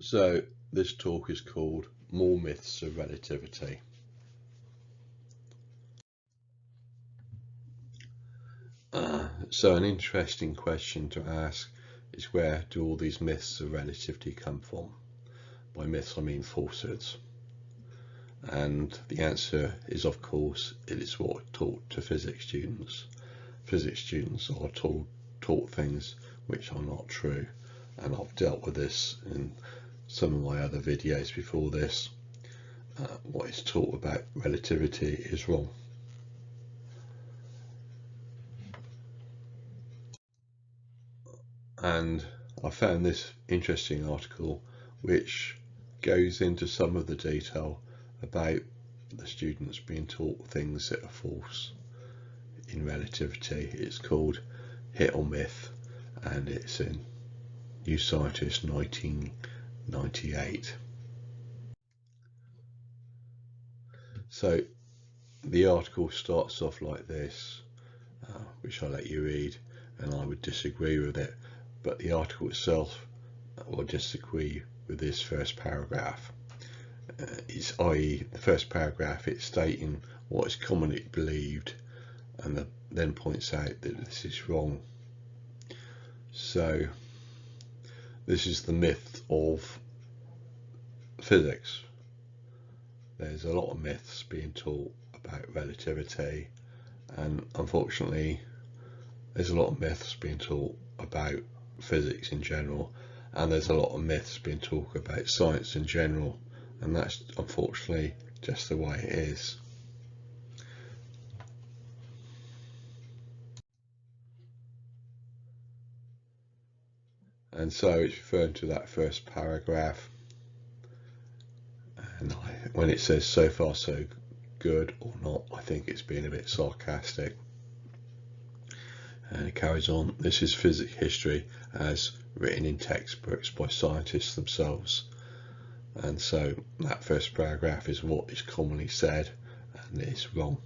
So this talk is called More Myths of Relativity. So an interesting question to ask is, where do all these myths of relativity come from? By myths I mean falsehoods. And the answer is, of course, it is what taught to physics students. Physics students are taught things which are not true, and I've dealt with this in some of my other videos before this. What is taught about relativity is wrong. And I found this interesting article which goes into some of the detail about the students being taught things that are false in relativity. It's called Hit or Myth, and it's in New Scientist 1998. So the article starts off like this, which I'll let you read, and I would disagree with it, but the article itself will disagree with this first paragraph. i.e. the first paragraph, it's stating what is commonly believed, and then points out that this is wrong. So this is the myth of physics. There's a lot of myths being taught about relativity, and unfortunately there's a lot of myths being taught about physics in general, and there's a lot of myths being taught about science in general, and that's unfortunately just the way it is. And so it's referring to that first paragraph, and when it says so far so good or not, I think it's being a bit sarcastic. And it carries on, this is physics history as written in textbooks by scientists themselves. And so that first paragraph is what is commonly said, and it's wrong.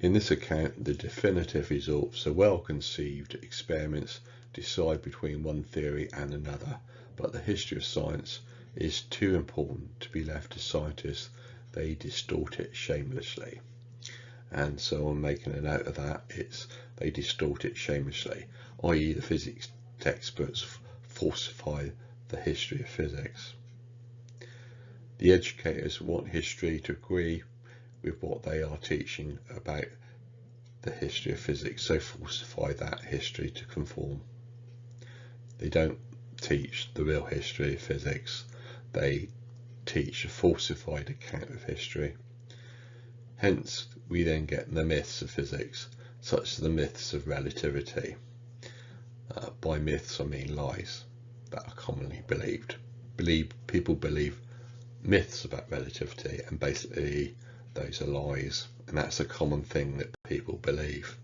In this account, the definitive results are well conceived experiments decide between one theory and another, but the history of science is too important to be left to scientists. They distort it shamelessly. And so I'm making a note of that. It's they distort it shamelessly, i.e. the physics textbooks falsify the history of physics. The educators want history to agree with what they are teaching about the history of physics, so falsify that history to conform. They don't teach the real history of physics, they teach a falsified account of history. Hence we then get the myths of physics, such as the myths of relativity. By myths I mean lies that are commonly believed. People believe myths about relativity, and basically those are lies, and that's a common thing that people believe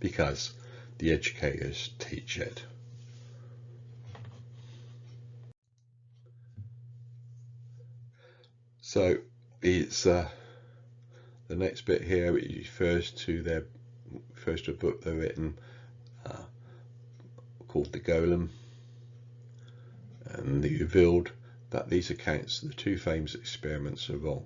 because the educators teach it. So it's the next bit here, it refers to a book they've written called The Golem, and they revealed that these accounts of the two famous experiments are wrong.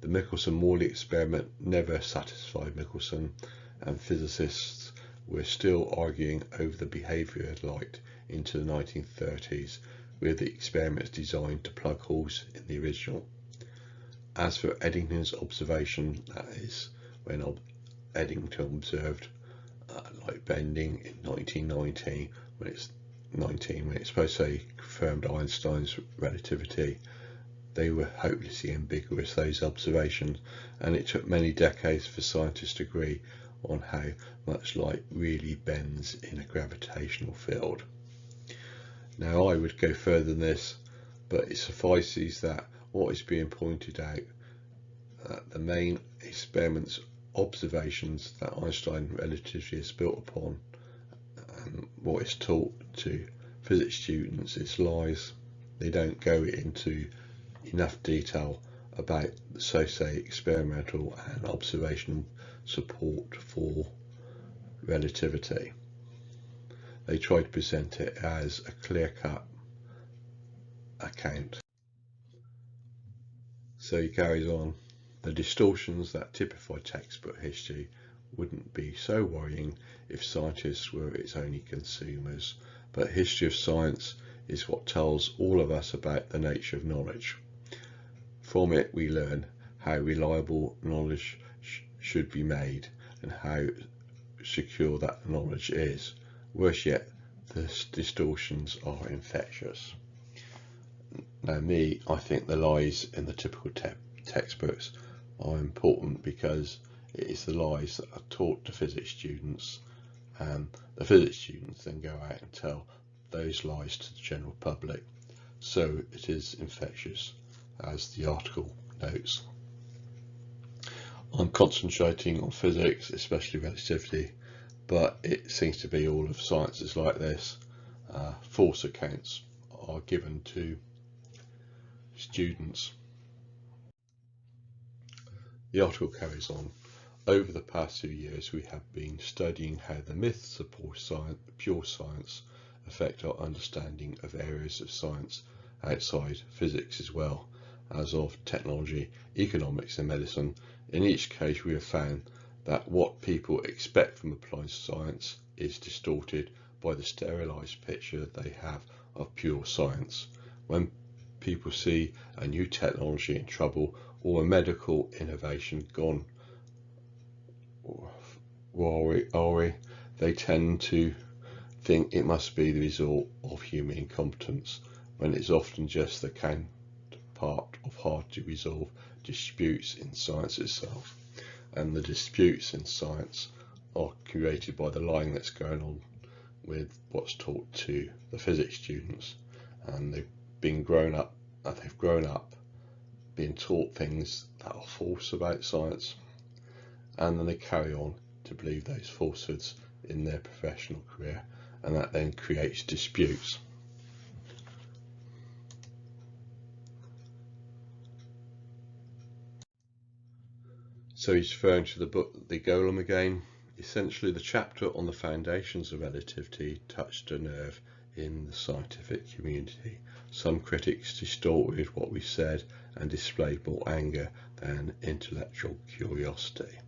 The Michelson-Morley experiment never satisfied Michelson, and physicists were still arguing over the behaviour of light into the 1930s, with the experiments designed to plug holes in the original. As for Eddington's observation, that is when Eddington observed light bending in 1919, when it's supposed to say confirmed Einstein's relativity, they were hopelessly ambiguous, those observations, and it took many decades for scientists to agree on how much light really bends in a gravitational field. Now I would go further than this, but it suffices that what is being pointed out, the main experiments, observations that Einstein relativity is built upon, and what is taught to physics students is lies. They don't go into enough detail about, so say, experimental and observational support for relativity. They try to present it as a clear-cut account. So he carries on. The distortions that typify textbook history wouldn't be so worrying if scientists were its only consumers, but history of science is what tells all of us about the nature of knowledge. From it we learn how reliable knowledge should be made and how secure that knowledge is. Worse yet, the distortions are infectious. Now I think the lies in the typical textbooks are important because it is the lies that are taught to physics students, and the physics students then go out and tell those lies to the general public. So it is infectious, as the article notes. I'm concentrating on physics, especially relativity, but it seems to be all of science is like this. False accounts are given to students. The article carries on. Over the past 2 years, we have been studying how the myths of pure science affect our understanding of areas of science outside physics as well as of technology, economics and medicine. In each case, we have found that what people expect from applied science is distorted by the sterilized picture they have of pure science. When people see a new technology in trouble or a medical innovation gone awry, they tend to think it must be the result of human incompetence, when it's often just the counterpart of hard to resolve disputes in science itself. And the disputes in science are created by the lying that's going on with what's taught to the physics students, and they've grown up being taught things that are false about science, and then they carry on to believe those falsehoods in their professional career, and that then creates disputes. So he's referring to the book The Golem again. Essentially, the chapter on the foundations of relativity touched a nerve in the scientific community. Some critics distorted what we said and displayed more anger than intellectual curiosity.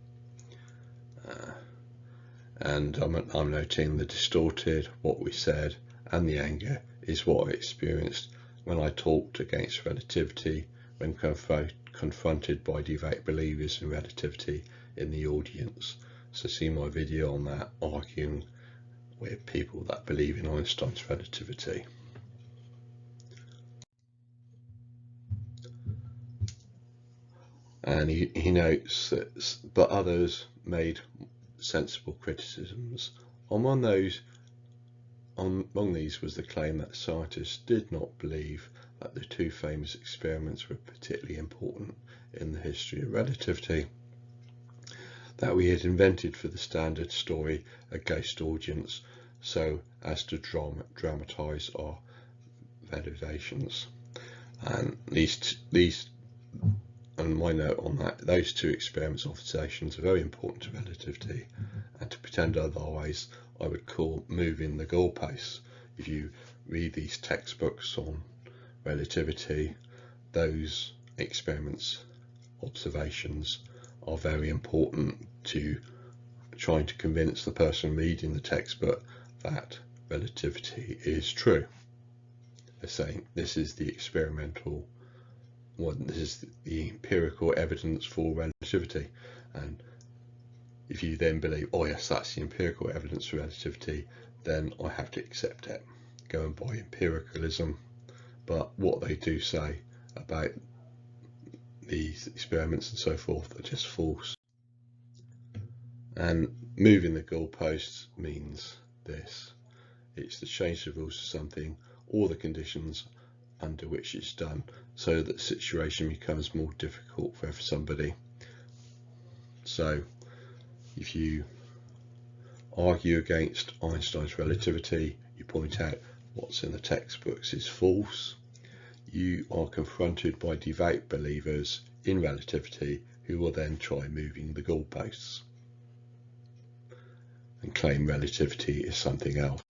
And I'm noting the distorted what we said and the anger is what I experienced when I talked against relativity, when confronted by devout believers in relativity in the audience. So see my video on that, arguing with people that believe in Einstein's relativity. And he notes that, but others made sensible criticisms. Among these was the claim that scientists did not believe that the two famous experiments were particularly important in the history of relativity, that we had invented for the standard story a ghost audience so as to dramatize our validations. And and my note on that, those two experiments observations are very important to relativity, and to pretend otherwise I would call moving the goalposts. If you read these textbooks on relativity, those experiments, observations are very important to trying to convince the person reading the textbook that relativity is true. They're saying this is the experimental, this is the empirical evidence for relativity, and if you then believe, oh yes, that's the empirical evidence for relativity, then I have to accept it, going by empiricalism. But what they do say about these experiments and so forth are just false. And moving the goalposts means this: it's to change the rules of something or the conditions under which it's done, so that the situation becomes more difficult for somebody. So if you argue against Einstein's relativity, you point out what's in the textbooks is false, you are confronted by devout believers in relativity who will then try moving the goalposts and claim relativity is something else.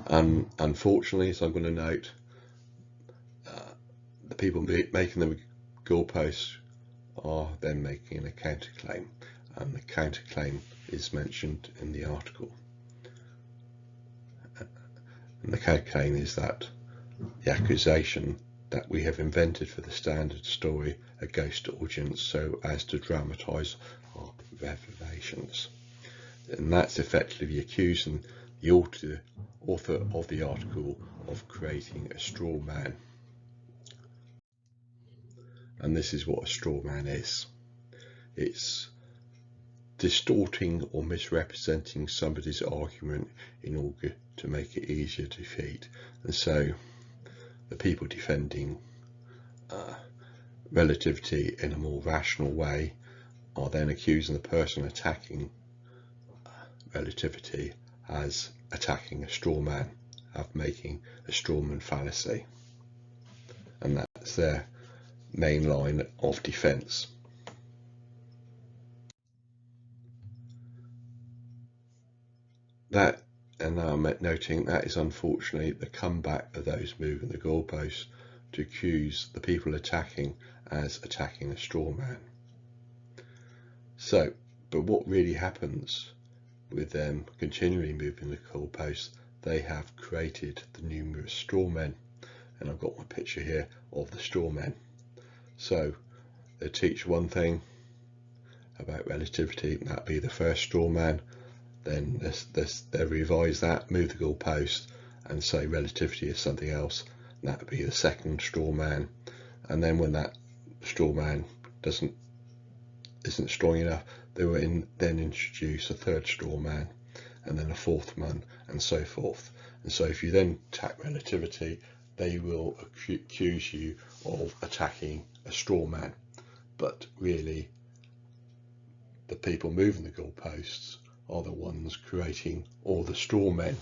And unfortunately, as I'm going to note, the people making the goalposts are then making a counterclaim, and the counterclaim is mentioned in the article. And the counterclaim is that the accusation that we have invented for the standard story a ghost audience so as to dramatise our revelations. And that's effectively accusing the author of the article of creating a straw man. And this is what a straw man is. It's distorting or misrepresenting somebody's argument in order to make it easier to defeat. And so the people defending relativity in a more rational way are then accusing the person attacking relativity as attacking a straw man, of making a straw man fallacy. And that's their main line of defence. That, and now I'm noting, that is unfortunately the comeback of those moving the goalposts to accuse the people attacking as attacking a straw man. So, but what really happens with them continually moving the goalposts? They have created the numerous straw men, and I've got my picture here of the straw men. So they teach one thing about relativity, and that'd be the first straw man. Then they revise that, move the goalpost, and say relativity is something else, and that would be the second straw man. And then when that straw man isn't strong enough, they will then introduce a third straw man, and then a fourth one, and so forth. And so if you then attack relativity, they will accuse you of attacking a straw man. But really, the people moving the goalposts are the ones creating all the straw men.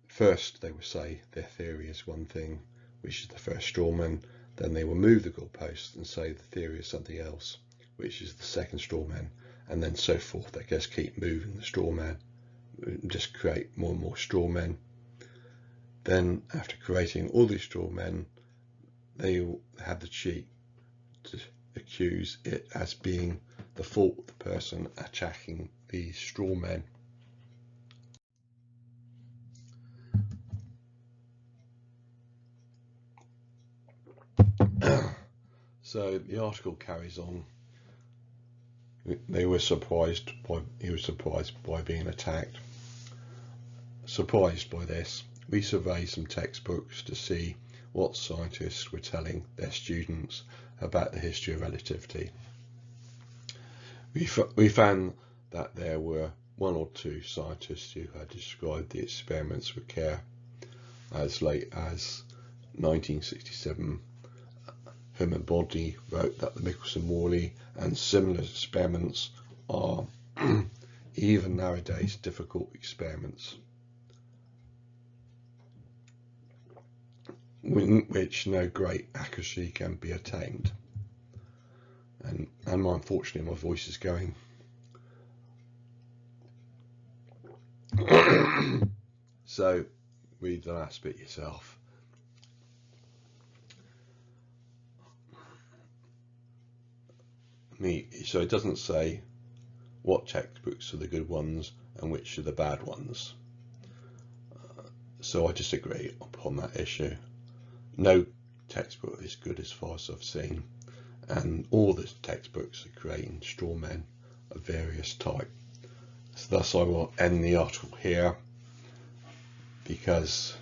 First, they will say their theory is one thing, which is the first straw man. Then they will move the goalposts and say the theory is something else, which is the second straw man, and then so forth. They just keep moving the straw man, just create more and more straw men. Then, after creating all these straw men, they will have the cheek to accuse it as being the fault of the person attacking these straw men. So the article carries on. He was surprised by being attacked. Surprised by this, we surveyed some textbooks to see what scientists were telling their students about the history of relativity. We found that there were one or two scientists who had described the experiments with care. As late as 1967, Herman Boddy wrote that the Michelson-Morley and similar experiments are even nowadays difficult experiments, in which no great accuracy can be attained. And unfortunately my voice is going. So read the last bit yourself. So it doesn't say what textbooks are the good ones and which are the bad ones. So I disagree upon that issue. No textbook is good as far as I've seen, and all the textbooks are creating straw men of various type. So thus I will end the article here, because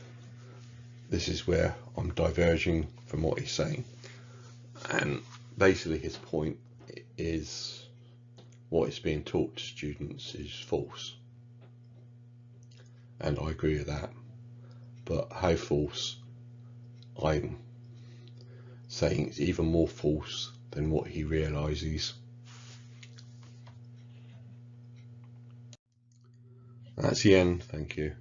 this is where I'm diverging from what he's saying. And basically his point is what is being taught to students is false. And I agree with that. But how false? I'm saying it's even more false than what he realises. That's the end. Thank you.